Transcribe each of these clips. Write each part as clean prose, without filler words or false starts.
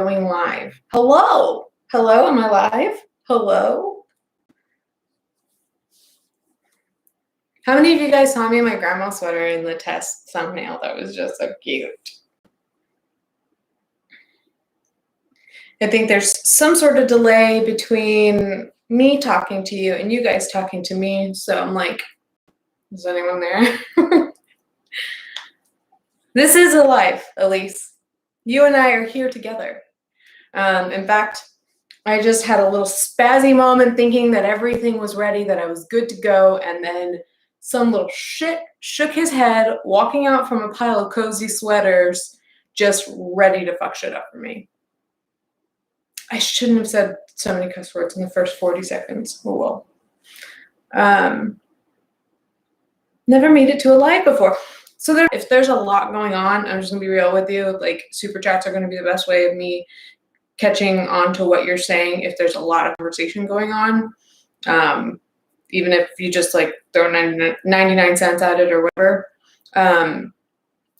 going live. Hello. Hello, am I live? Hello. How many of you guys saw me in my grandma sweater in the test thumbnail? That was just so cute. I think there's some sort of delay between me talking to you and you guys talking to me. So I'm like, is anyone there? This is a live, Elise. You and I are here together. In fact, I just had a little spazzy moment thinking that everything was ready, that I was good to go, and then some little shit shook his head, walking out from a pile of cozy sweaters, just ready to fuck shit up for me. I shouldn't have said so many cuss words in the first 40 seconds. Oh well. Never made it to a live before. So if there's a lot going on, I'm just gonna be real with you. Like, super chats are gonna be the best way of me catching on to what you're saying if there's a lot of conversation going on. Even if you just like throw 99 cents at it or whatever.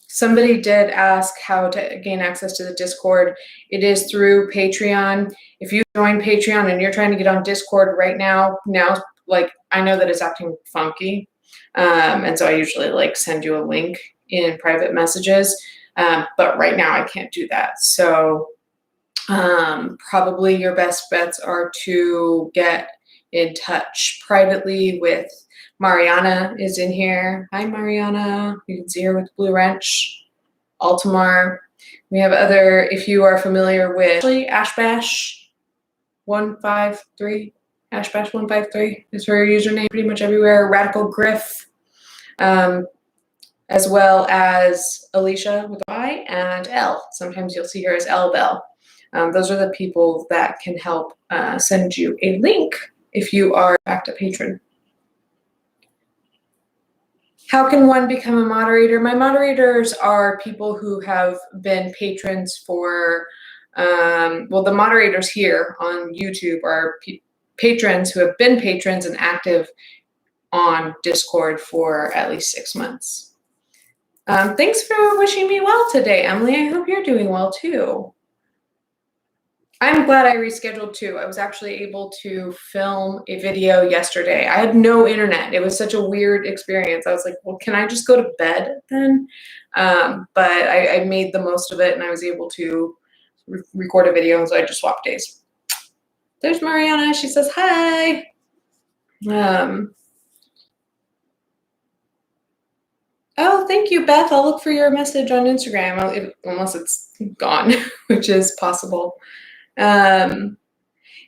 Somebody did ask how to gain access to the Discord. It is through Patreon. If you join Patreon and you're trying to get on Discord right now, like, I know that it's acting funky. And so I usually like send you a link in private messages. But right now I can't do that. So probably your best bets are to get in touch privately with Mariana is in here. Hi, Mariana. You can see her with Blue Wrench. Altamar. We have other, if you are familiar with Ashbash 153. Ashbash 153 is her username pretty much everywhere. Radical Griff. As well as Alicia with Y and L. Sometimes you'll see her as L Bell. Those are the people that can help send you a link if you are in fact a patron. How can one become a moderator? My moderators are people who have been patrons for, well, the moderators here on YouTube are patrons who have been patrons and active on Discord for at least 6 months. Thanks for wishing me well today, Emily. I hope you're doing well too. I'm glad I rescheduled too. I was actually able to film a video yesterday. I had no internet. It was such a weird experience. I was like, well, can I just go to bed then? But I made the most of it and I was able to record a video, and so I just swapped days. There's Mariana. She says hi. Oh, thank you, Beth. I'll look for your message on Instagram, unless it's gone, which is possible.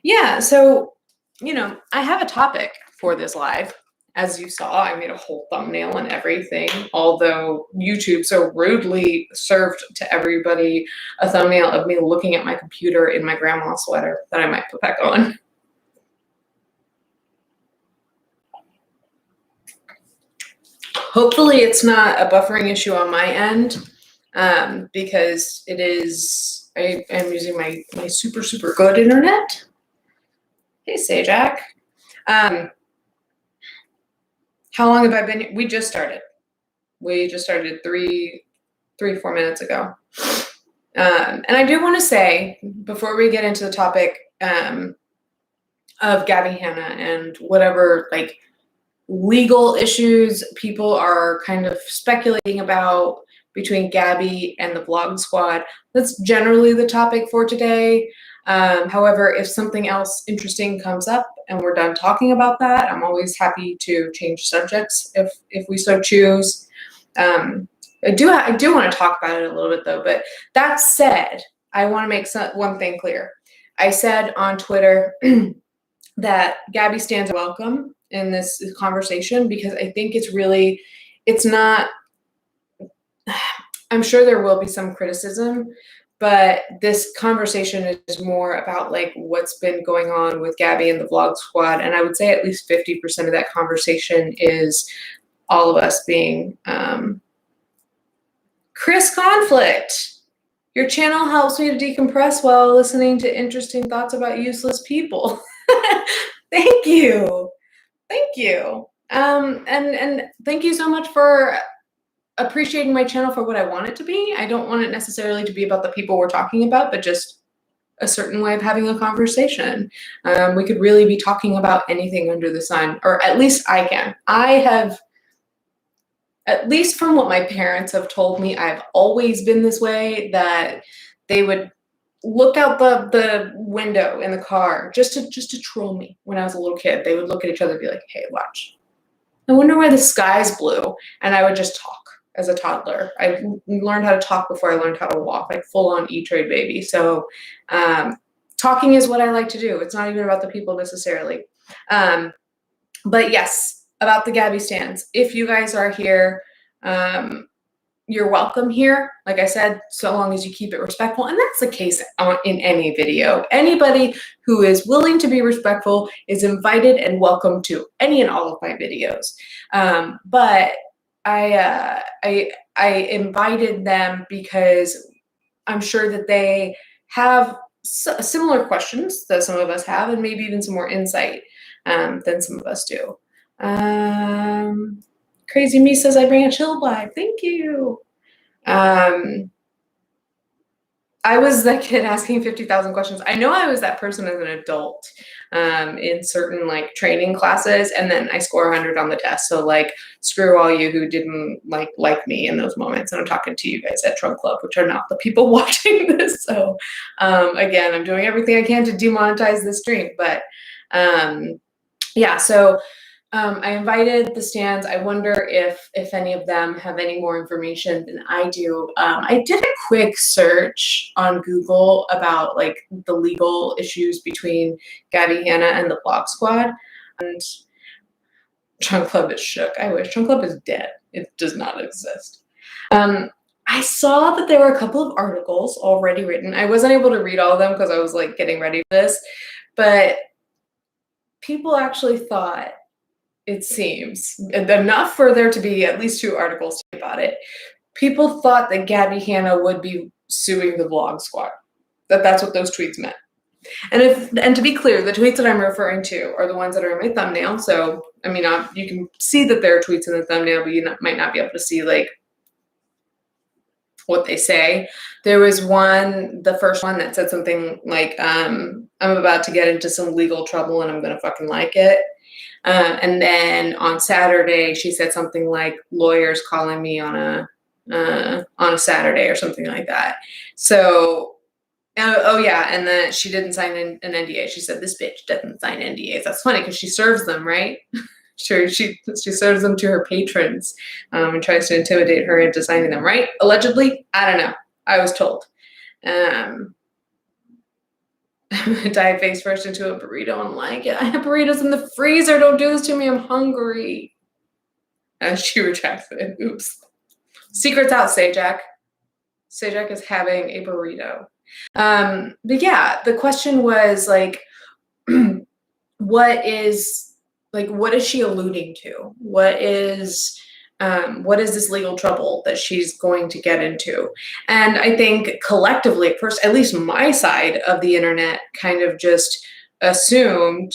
Yeah, so, I have a topic for this live. As you saw, I made a whole thumbnail and everything, although YouTube so rudely served to everybody a thumbnail of me looking at my computer in my grandma sweater that I might put back on. Hopefully it's not a buffering issue on my end, because it is, I am using my super, super good internet. Hey, Sajak. How long have I been? We just started. We just started 4 minutes ago. And I do want to say, before we get into the topic of Gabby Hanna and whatever, like, legal issues people are kind of speculating about between Gabby and the Vlog Squad, that's generally the topic for today. However, if something else interesting comes up and we're done talking about that, I'm always happy to change subjects if we so choose. I do want to talk about it a little bit though, but that said, I want to make one thing clear. I said on Twitter that Gabby stands welcome in this conversation because I think it's not, I'm sure there will be some criticism, but this conversation is more about like what's been going on with Gabby and the Vlog Squad. And I would say at least 50% of that conversation is all of us being Chris Conflict. Your channel helps me to decompress while listening to interesting thoughts about useless people. Thank you. Thank you. And thank you so much for appreciating my channel for what I want it to be. I don't want it necessarily to be about the people we're talking about, but just a certain way of having a conversation. We could really be talking about anything under the sun, or at least I can. I have, at least from what my parents have told me, I've always been this way, that they would look out the window in the car just to troll me when I was a little kid. They would look at each other and be like, hey, watch. I wonder why the sky's blue. And I would just talk as a toddler. I learned how to talk before I learned how to walk, like full on E-Trade baby. So talking is what I like to do. It's not even about the people necessarily. But yes, about the Gabbie stands. If you guys are here, you're welcome here. Like I said, so long as you keep it respectful. And that's the case in any video. Anybody who is willing to be respectful is invited and welcome to any and all of my videos. But I invited them because I'm sure that they have similar questions that some of us have, and maybe even some more insight than some of us do. Crazy Me says I bring a chill vibe. Thank you. I was that kid asking 50,000 questions. I know I was that person as an adult in certain like training classes, and then I score 100 on the test. So like, screw all you who didn't like me in those moments. And I'm talking to you guys at Trunk Club, which are not the people watching this. So again, I'm doing everything I can to demonetize this stream. But yeah, so I invited the stands. I wonder if any of them have any more information than I do. I did a quick search on Google about like the legal issues between Gabby Hanna and the Blog Squad, and Trunk Club is shook. I wish. Trunk Club is dead. It does not exist. I saw that there were a couple of articles already written. I wasn't able to read all of them because I was like getting ready for this, but people actually thought, it seems, enough for there to be at least 2 articles about it. People thought that Gabby Hanna would be suing the Vlog Squad. That's what those tweets meant. And to be clear, the tweets that I'm referring to are the ones that are in my thumbnail. So, I mean, you can see that there are tweets in the thumbnail, but you might not be able to see like what they say. There was one, the first one, that said something like, I'm about to get into some legal trouble and I'm gonna fucking like it. And then on Saturday, she said something like, lawyers calling me on a Saturday or something like that. So, oh yeah, and then she didn't sign an NDA. She said, this bitch doesn't sign NDAs. That's funny because she serves them, right? Sure, she serves them to her patrons and tries to intimidate her into signing them, right? Allegedly? I don't know. I was told. Dive face first into a burrito and like it. I have burritos in the freezer. Don't do this to me. I'm hungry. And she retracts it. Oops. Secret's out, Sajak. Sajak is having a burrito. But yeah, the question was like, what is she alluding to? What is this legal trouble that she's going to get into? And I think collectively, at first, at least my side of the internet kind of just assumed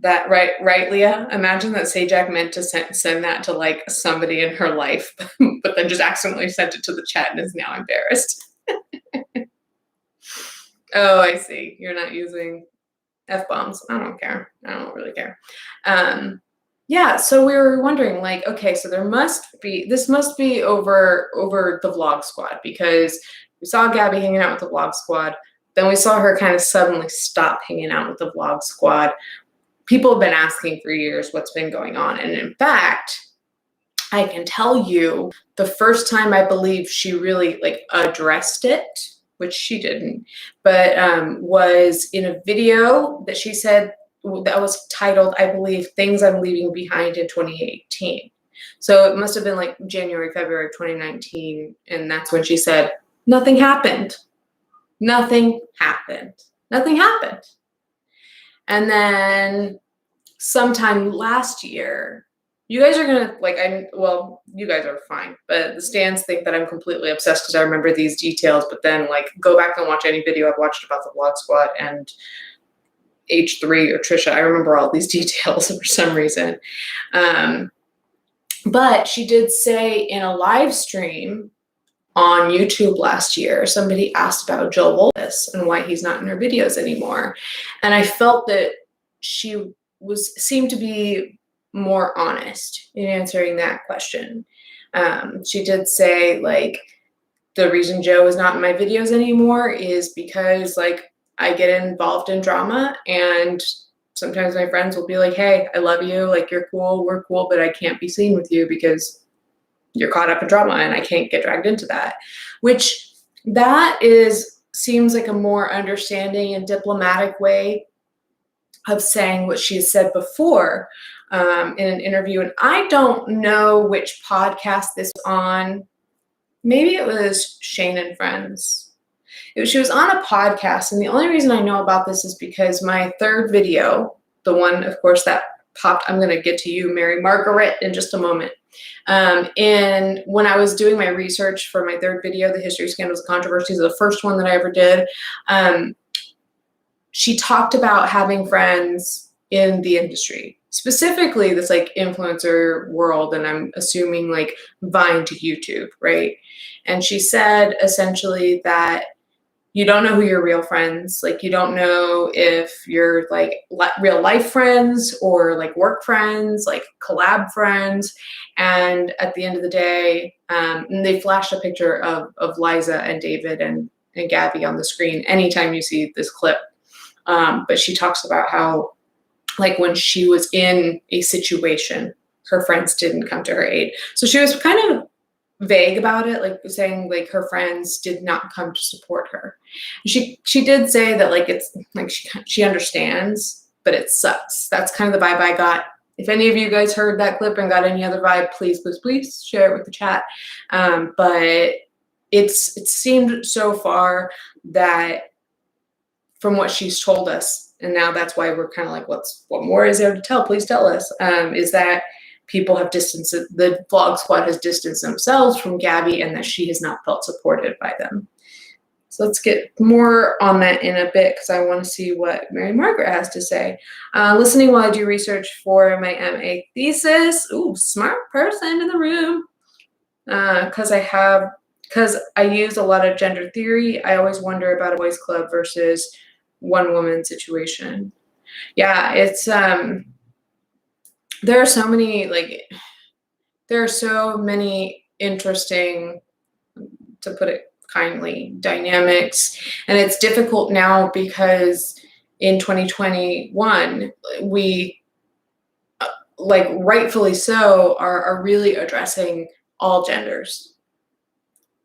that, right, Leah? Imagine that Sajak meant to send that to like somebody in her life, but then just accidentally sent it to the chat and is now embarrassed. Oh, I see. You're not using F-bombs. I don't care. I don't really care. Yeah, so we were wondering, like, okay, so this must be over the Vlog Squad, because we saw Gabby hanging out with the Vlog Squad. Then we saw her kind of suddenly stop hanging out with the Vlog Squad. People have been asking for years what's been going on. And in fact, I can tell you the first time I believe she really like addressed it, which she didn't, but was in a video that she said that was titled, I believe, Things I'm Leaving Behind in 2018. So it must have been like January, February of 2019. And that's when she said, nothing happened. Nothing happened. Nothing happened. And then sometime last year, you guys are gonna you guys are fine, but the stands think that I'm completely obsessed because I remember these details, but then like go back and watch any video I've watched about the Vlog Squad and H3 or Trisha. I remember all these details for some reason. But she did say in a live stream on YouTube last year, somebody asked about Joe Voltis and why he's not in her videos anymore. And I felt that she seemed to be more honest in answering that question. She did say, like, the reason Joe is not in my videos anymore is because, like, I get involved in drama, and sometimes my friends will be like, hey, I love you, like, you're cool, we're cool, but I can't be seen with you because you're caught up in drama and I can't get dragged into that. Which seems like a more understanding and diplomatic way of saying what she has said before in an interview. And I don't know which podcast this was on. Maybe it was Shane and Friends. She was on a podcast, and the only reason I know about this is because my third video, the one, of course, that popped, I'm going to get to you, Mary Margaret, in just a moment. And when I was doing my research for my third video, The History, Scandals, and Controversies, the first one that I ever did, she talked about having friends in the industry, specifically this like influencer world, and I'm assuming like Vine to YouTube, right? And she said essentially that you don't know who your real friends, like you don't know if you're like real life friends or like work friends, like collab friends. And at the end of the day, and they flashed a picture of Liza and David and Gabby on the screen anytime you see this clip. But she talks about how, like, when she was in a situation, her friends didn't come to her aid. So she was kind of vague about it, like saying like her friends did not come to support her. She did say that like it's like she understands, but it sucks. That's kind of the vibe I got. If any of you guys heard that clip and got any other vibe, please share it with the chat. But it seemed so far that from what she's told us, and now that's why we're kind of like, what more is there to tell? Please tell us. Is that people have distanced, the vlog squad has distanced themselves from Gabby, and that she has not felt supported by them. So let's get more on that in a bit, because I want to see what Mary Margaret has to say. Listening while I do research for my MA thesis. Ooh, smart person in the room. Because I use a lot of gender theory, I always wonder about a boys club versus one woman situation. Yeah, it's there are so many interesting, to put it kindly, dynamics. And it's difficult now because in 2021, we, like rightfully so, are really addressing all genders.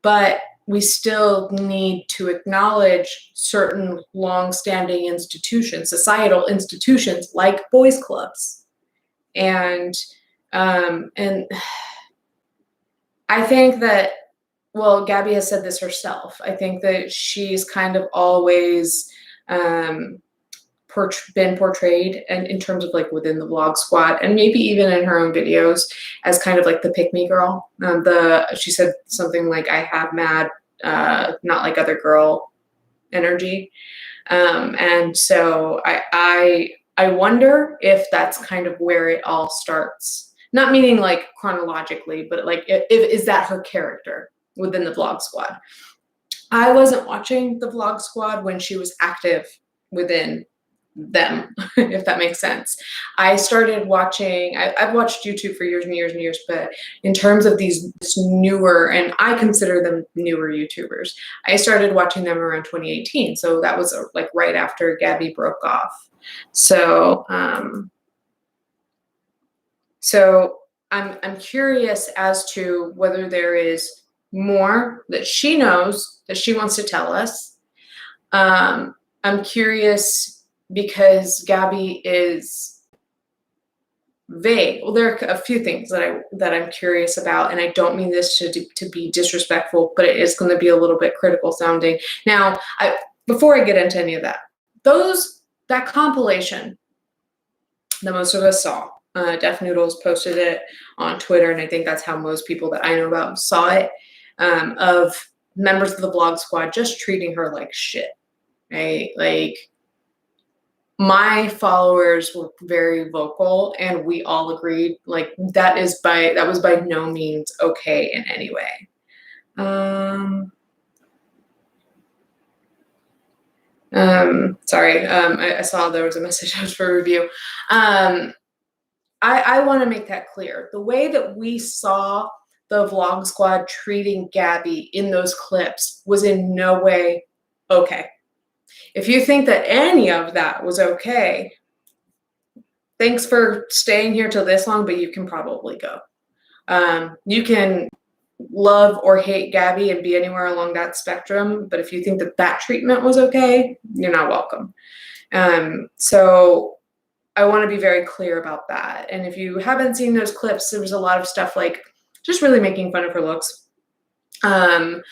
But we still need to acknowledge certain long-standing institutions, societal institutions like boys clubs. And I think that, well, Gabby has said this herself. I think that she's kind of always been portrayed, and in terms of like within the vlog squad, and maybe even in her own videos, as kind of like the pick-me girl. She said something like, I have mad, not like other girl energy. And so I wonder if that's kind of where it all starts. Not meaning like chronologically, but like, is that her character within the vlog squad? I wasn't watching the vlog squad when she was active within them, if that makes sense. I started watching, I've watched YouTube for years and years and years, but in terms of these newer, and I consider them newer YouTubers, I started watching them around 2018. So that was like right after Gabby broke off. So, I'm curious as to whether there is more that she knows that she wants to tell us. I'm curious because Gabby is vague. Well, there are a few things that I'm curious about, and I don't mean this to be disrespectful, but it is going to be a little bit critical sounding. Now, before I get into any of that, that compilation that most of us saw, Def Noodles posted it on Twitter, and I think that's how most people that I know about saw it, of members of the vlog squad just treating her like shit, right? Like, my followers were very vocal, and we all agreed like that was by no means okay in any way. Sorry, I saw there was a message for review. I want to make that clear. The way that we saw the Vlog Squad treating Gabby in those clips was in no way okay. If you think that any of that was okay, thanks for staying here till this long, but you can probably go. You can love or hate Gabby and be anywhere along that spectrum, but if you think that that treatment was okay, you're not welcome. So I want to be very clear about that. And if you haven't seen those clips, there was a lot of stuff like just really making fun of her looks. It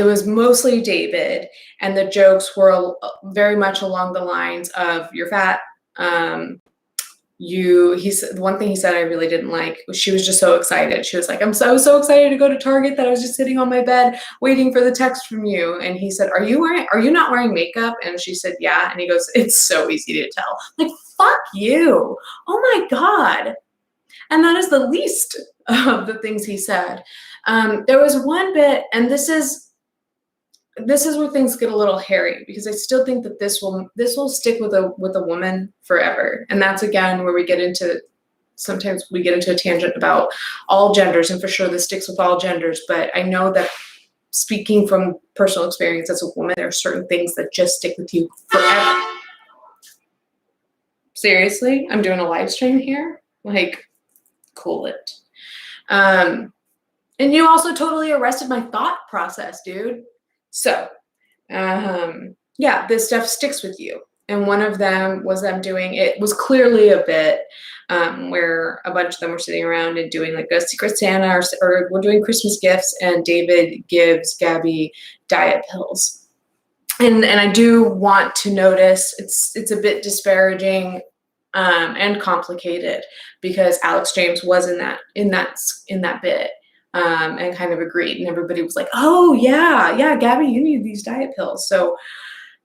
was mostly David, and the jokes were very much along the lines of "you're fat." One thing he said I really didn't like was she was just so excited. She was like, I was so excited to go to Target that I was just sitting on my bed waiting for the text from you. And he said, are you not wearing makeup? And she said, yeah. And he goes, it's so easy to tell. Like, fuck you. Oh my God. And that is the least of the things he said. There was one bit, and this is where things get a little hairy, because I still think that this will stick with a woman forever. And that's again where sometimes we get into a tangent about all genders, and for sure this sticks with all genders. But I know that speaking from personal experience as a woman, there are certain things that just stick with you forever. Seriously, I'm doing a live stream here. Like, cool it. And you also totally arrested my thought process, dude. So, yeah, this stuff sticks with you. And one of them was them doing, it was clearly a bit where a bunch of them were sitting around and doing like a Secret Santa, or we're doing Christmas gifts, and David gives Gabby diet pills. And I do want to notice it's a bit disparaging and complicated, because Alex James was in that bit. And kind of agreed, and everybody was like, oh yeah, Gabby, you need these diet pills. So,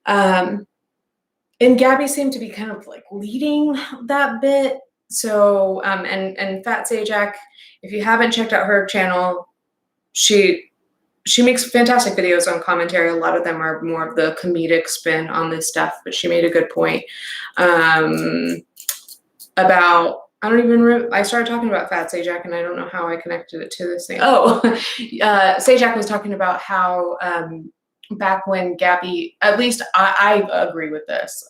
and Gabby seemed to be kind of like leading that bit. So, and Fat Sajak, if you haven't checked out her channel, she makes fantastic videos on commentary. A lot of them are more of the comedic spin on this stuff, but she made a good point about, I started talking about Fat Sajak, and I don't know how I connected it to this thing. Oh, Sajak was talking about how back when Gabby, at least I agree with this.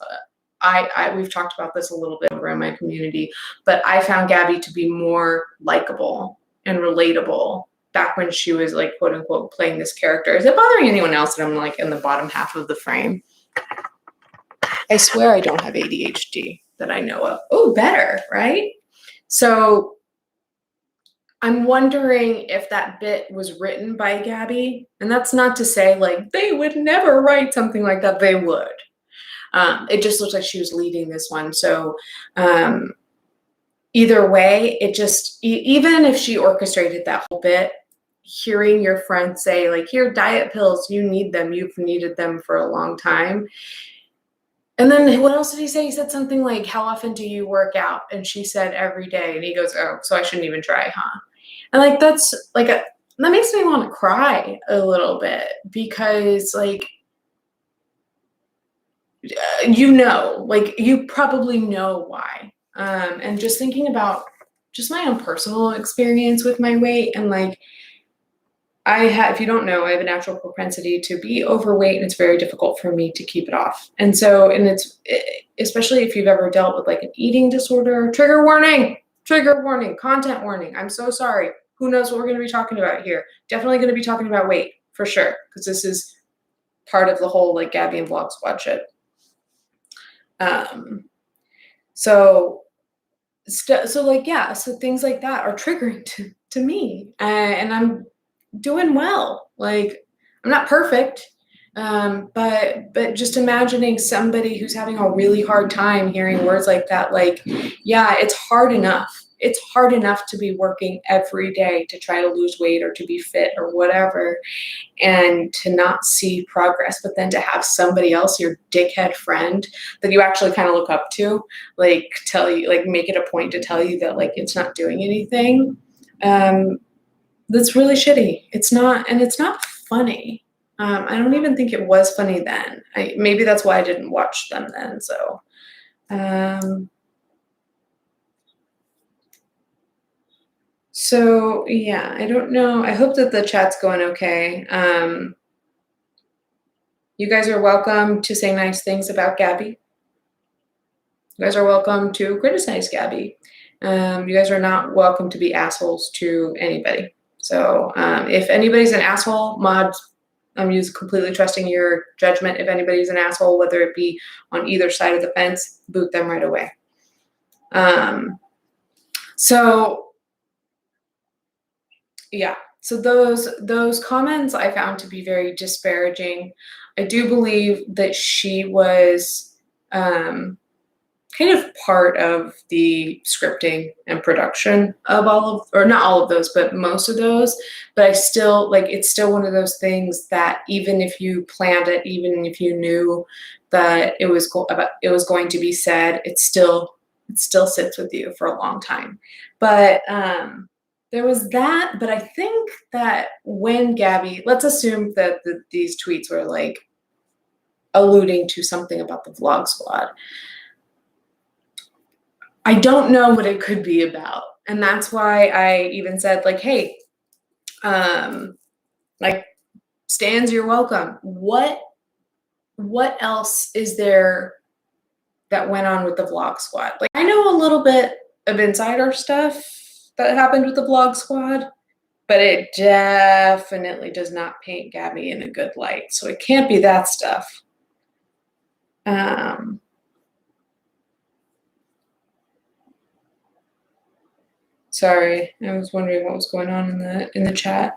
We've talked about this a little bit over in my community, but I found Gabby to be more likable and relatable back when she was like, quote unquote, playing this character. Is it bothering anyone else that I'm like in the bottom half of the frame? I swear I don't have ADHD that I know of. Oh, better, right? So I'm wondering if that bit was written by Gabby. And that's not to say like they would never write something like that. They would. It just looks like she was leading this one. So either way, it just, even if she orchestrated that whole bit, hearing your friend say like, here, diet pills, you need them. You've needed them for a long time. And then what else did he say? He said something like, how often do you work out? And she said, every day. And he goes, oh, so I shouldn't even try, huh? And like, that's like, that makes me want to cry a little bit, because like, like you probably know why. And just thinking about just my own personal experience with my weight, and like, if you don't know, I have a natural propensity to be overweight, and it's very difficult for me to keep it off. And so, especially if you've ever dealt with like an eating disorder, trigger warning, content warning. I'm so sorry. Who knows what we're going to be talking about here? Definitely going to be talking about weight for sure, because this is part of the whole like Gabby and Vlog Squad shit. So like, yeah, so things like that are triggering to me, and I'm doing well. Like, I'm not perfect, but just imagining somebody who's having a really hard time hearing words like that, like, yeah, it's hard enough. It's hard enough to be working every day to try to lose weight or to be fit or whatever, and to not see progress, but then to have somebody else, your dickhead friend that you actually kind of look up to, like tell you, like make it a point to tell you that like it's not doing anything. that's really shitty. It's not, and it's not funny. I don't even think it was funny then. Maybe that's why I didn't watch them then. So, so yeah, I don't know. I hope that the chat's going okay. You guys are welcome to say nice things about Gabby. You guys are welcome to criticize Gabby. You guys are not welcome to be assholes to anybody. So if anybody's an asshole, mods, I'm just completely trusting your judgment. If anybody's an asshole, whether it be on either side of the fence, boot them right away. So yeah, so those comments I found to be very disparaging. I do believe that she was kind of part of the scripting and production of all of, or not all of those, but most of those. But I still, like, it's still one of those things that even if you planned it, even if you knew that it was going to be said, it still sits with you for a long time. But there was that. But I think that when Gabby, let's assume that these tweets were like alluding to something about the Vlog Squad. I don't know what it could be about. And that's why I even said, like, hey, like, stans, you're welcome. What else is there that went on with the Vlog Squad? Like, I know a little bit of insider stuff that happened with the Vlog Squad, but it definitely does not paint Gabby in a good light. So it can't be that stuff. Sorry, I was wondering what was going on in the chat.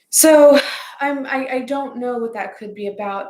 So I don't know what that could be about.